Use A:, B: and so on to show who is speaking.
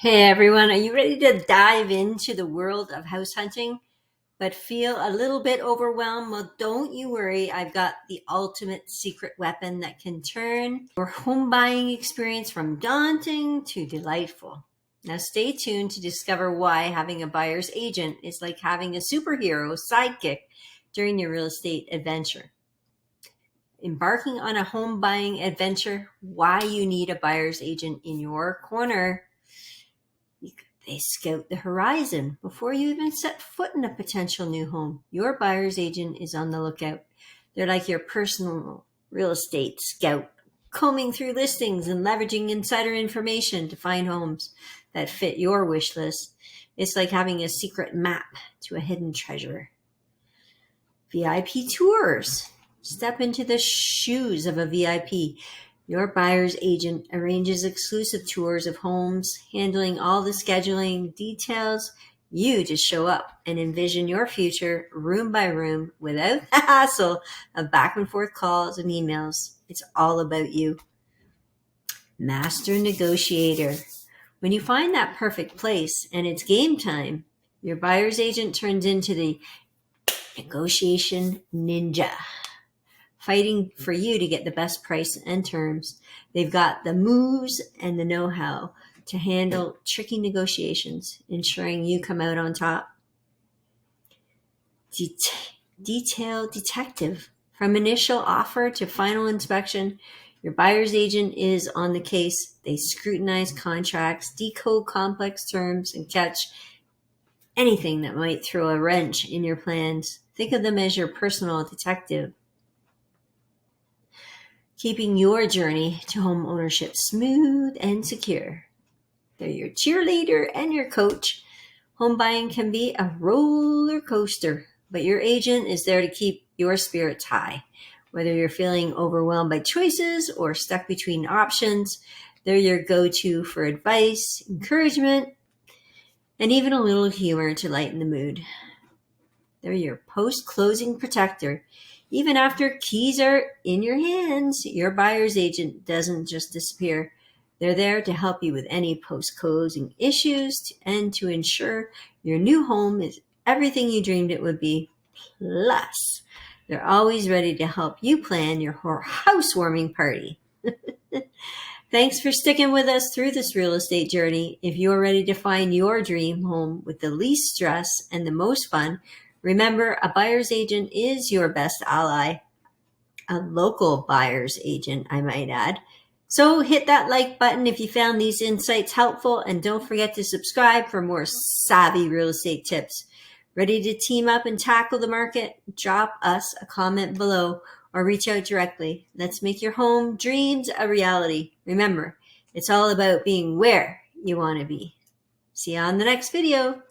A: Hey everyone, are you ready to dive into the world of house hunting, but feel a little bit overwhelmed? Well, don't you worry. I've got the ultimate secret weapon that can turn your home buying experience from daunting to delightful. Now stay tuned to discover why having a buyer's agent is like having a superhero sidekick during your real estate adventure. Embarking on a home buying adventure, why you need a buyer's agent in your corner. They scout the horizon before you even set foot in a potential new home. Your buyer's agent is on the lookout. They're like your personal real estate scout, combing through listings and leveraging insider information to find homes that fit your wish list. It's like having a secret map to a hidden treasure. VIP tours. Step into the shoes of a VIP. Your buyer's agent arranges exclusive tours of homes, handling all the scheduling details. You just show up and envision your future room by room without the hassle of back and forth calls and emails. It's all about you. Master negotiator. When you find that perfect place and it's game time, your buyer's agent turns into the negotiation ninja, fighting for you to get the best price and terms. They've got the moves and the know-how to handle tricky negotiations, ensuring you come out on top. Detail detective. From initial offer to final inspection, your buyer's agent is on the case. They scrutinize contracts, decode complex terms, and catch anything that might throw a wrench in your plans. Think of them as your personal detective, keeping your journey to home ownership smooth and secure. They're your cheerleader and your coach. Home buying can be a roller coaster, but your agent is there to keep your spirits high. Whether you're feeling overwhelmed by choices or stuck between options, they're your go-to for advice, encouragement, and even a little humor to lighten the mood. They're your post-closing protector. Even after keys are in your hands, your buyer's agent doesn't just disappear. They're there to help you with any post-closing issues and to ensure your new home is everything you dreamed it would be. Plus, they're always ready to help you plan your housewarming party. Thanks for sticking with us through this real estate journey. If you're ready to find your dream home with the least stress and the most fun, remember, a buyer's agent is your best ally. A local buyer's agent, I might add. So hit that like button if you found these insights helpful, and don't forget to subscribe for more savvy real estate tips. Ready to team up and tackle the market? Drop us a comment below or reach out directly. Let's make your home dreams a reality. Remember, it's all about being where you want to be. See you on the next video.